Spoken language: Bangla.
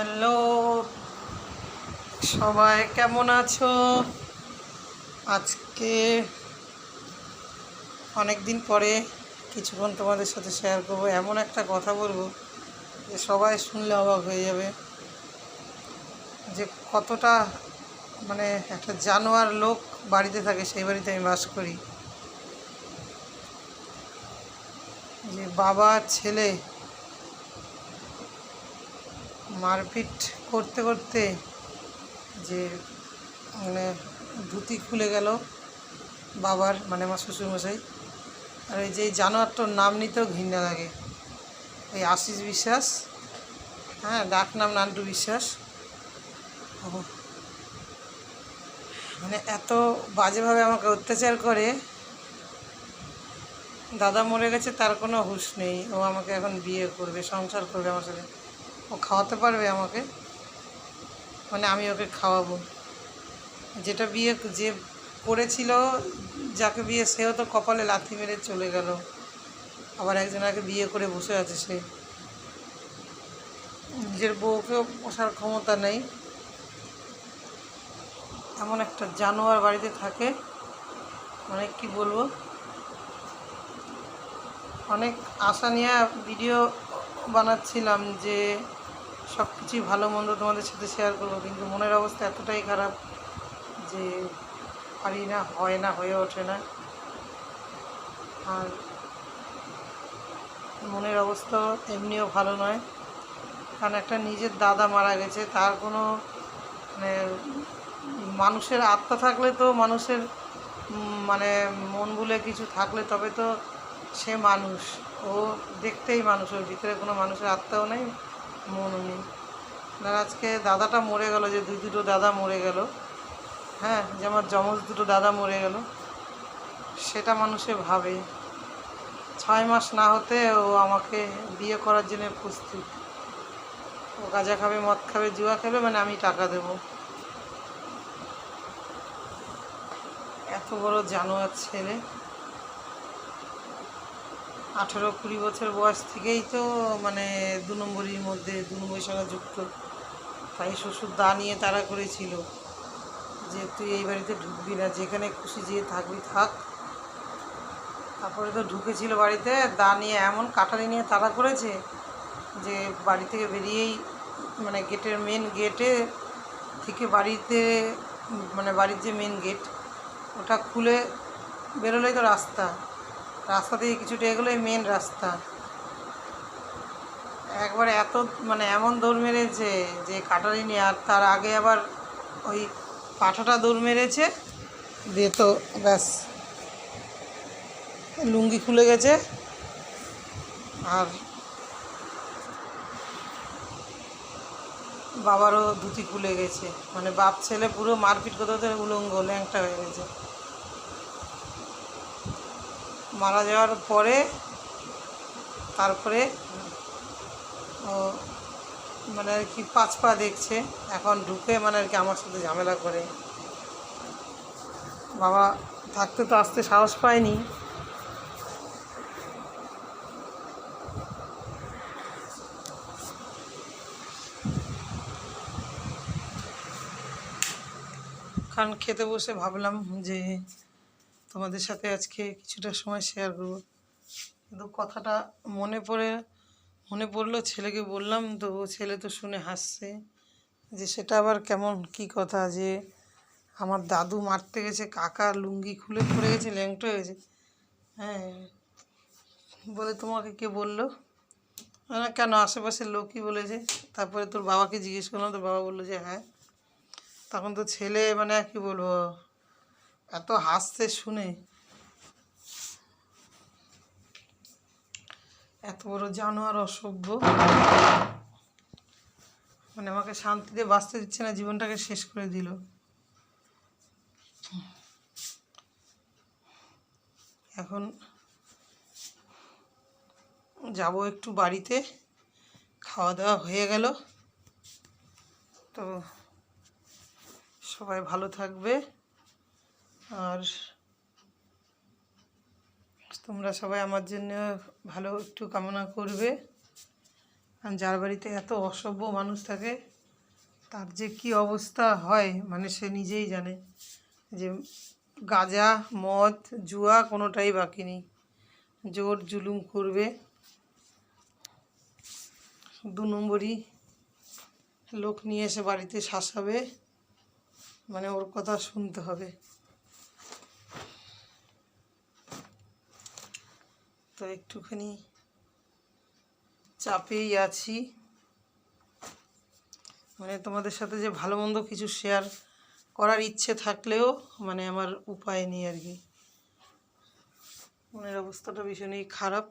হ্যালো, সবাই কেমন আছো? আজকে অনেক দিন পরে কিছুক্ষণ তোমাদের সাথে শেয়ার করবো। এমন একটা কথা বলবো যে সবাই শুনলে অবাক হয়ে যাবে, যে কতটা মানে একটা জানোয়ার লোক বাড়িতে থাকে, সেই বাড়িতে আমি বাস করি। যে বাবা ছেলে মারপিট করতে করতে যে মানে ধুতি খুলে গেল বাবার, মানে আমার শ্বশুরমশাই। আর ওই যে জানোয়ারটার নাম নিতেও ঘৃণা লাগে, এই আশিস বিশ্বাস, হ্যাঁ ডাক নাম নান্টু বিশ্বাস। ও মানে এত বাজেভাবে আমাকে অত্যাচার করে। দাদা মরে গেছে, তার কোনো হুঁশ নেই। ও আমাকে এখন বিয়ে করবে, সংসার করবে আমার সাথে। ও খাওয়াতে পারবে আমাকে, মানে আমি ওকে খাওয়াবো। যেটা বিয়ে যে করেছিল, যাকে বিয়ে, সেও তো কপালে লাথি মেরে চলে গেল। আবার একজনকে বিয়ে করে বসে আছে সে। নিজের বউকেও বসার ক্ষমতা নেই। এমন একটা জানোয়ার বাড়িতে থাকে, মানে কি বলবো। অনেক আশা নিয়ে ভিডিও বানাচ্ছিলাম যে সব কিছুই ভালো মন্দ তোমাদের সাথে শেয়ার করবো, কিন্তু মনের অবস্থা এতটাই খারাপ যে পারি না, হয় না, হয়ে ওঠে না। আর মনের অবস্থা এমনিও ভালো নয়, কারণ একটা নিজের দাদা মারা গেছে। তার কোনো মানে মানুষের আত্মা থাকলে তো, মানুষের মানে মন বলে কিছু থাকলে তবে তো সে মানুষ। ও দেখতেই মানুষ, ওর ভিতরে কোনো মানুষের আত্মাও নেই, মনও নেই। আর আজকে দাদাটা মরে গেল, যে দুটো দাদা মরে গেল, হ্যাঁ, যে আমার যমজ দুটো দাদা মরে গেল, সেটা মানুষে ভাবে। 6 মাস না হতে ও আমাকে বিয়ে করার জন্য প্রস্তুত। ও গাঁজা খাবে, মদ খাবে, জুয়া খাবে, মানে আমি টাকা দেব। এত বড় জানোয়ার ছেলে। 18-20 বছর বয়স থেকেই তো মানে 2 নম্বরির মধ্যে, 2 নম্বরের সঙ্গে যুক্ত। তাই শ্বশুর দা নিয়ে তাড়া করেছিল যে তুই এই বাড়িতে ঢুকবি না, যেখানে খুশি যেয়ে থাকবি থাক। তারপরে তো ঢুকেছিল বাড়িতে, দা নিয়ে এমন কাটারি নিয়ে তাড়া করেছে যে বাড়ি থেকে বেরিয়েই, মানে গেটের মেন গেটে থেকে বাড়িতে, মানে বাড়ির যে মেন গেট, ওটা খুলে বেরোলেই তো রাস্তা, রাস্তা থেকে কিছুটা এগোলেই মেন রাস্তা। একবারে এত মানে এমন দৌড় মেরেছে যে কাটারি নিয়ে। আর তার আগে আবার ওই পাঠাটা দৌড় মেরেছে, দিয়ে তো ব্যাস লুঙ্গি খুলে গেছে। আর বাবারও ধুতি খুলে গেছে, মানে বাপ ছেলে পুরো মারপিট করতে করতে উলঙ্গ ল্যাংটা হয়ে গেছে। মারা যাওয়ার পরে তারপরে ও মানে আর কি 5 পা দেখছে, এখন ঢুকে মানে আর কি আমার সাথে ঝামেলা করে। বাবা থাকতে তো আসতে সাহস পায়নি। কারণ খেতে বসে ভাবলাম যে তোমাদের সাথে আজকে কিছুটা সময় শেয়ার করবো, কিন্তু কথাটা মনে পড়লো, ছেলেকে বললাম তো ছেলে তো শুনে হাসছে, যে সেটা আবার কেমন কি কথা, যে আমার দাদু মারতে গেছে, কাকা লুঙ্গি খুলে পড়ে গেছে, ল্যাংটো হয়ে গেছে। হ্যাঁ, বলে তোমাকে কে বললো? না কেন, আশেপাশের লোকই বলেছে। তারপরে তোর বাবাকে জিজ্ঞেস করলাম, তোর বাবা বললো যে হ্যাঁ। তখন তো ছেলে মানে কি বলবো, এত হাসতে শুনে। এত বড় জানোয়ার, অসভ্য, মানে আমাকে শান্তিতে বাঁচতে দিচ্ছে না, জীবনটাকে শেষ করে দিল। এখন যাব একটু বাড়িতে, খাওয়া দাওয়া হয়ে গেল। তো সবাই ভালো থাকবে, আর তোমরা সবাই আমার জন্য ভালো একটু কামনা করবে। আর যার বাড়িতে এত অসভ্য মানুষ থাকে তার যে কি অবস্থা হয় মানে সে নিজেই জানে, যে গাঁজা মদ জুয়া কোনোটাই বাকি নেই, জোর জুলুম করবে, 2 নম্বরই লোক নিয়ে এসে বাড়িতে শাসাবে, মানে ওর কথা শুনতে হবে। তো একটুখানি চাপেই আছি, মানে তোমাদের সাথে যে ভালো মন্দ কিছু শেয়ার করার ইচ্ছে থাকলেও মানে আমার উপায় নেই আর কি, মনের অবস্থাটা ভীষণই খারাপ।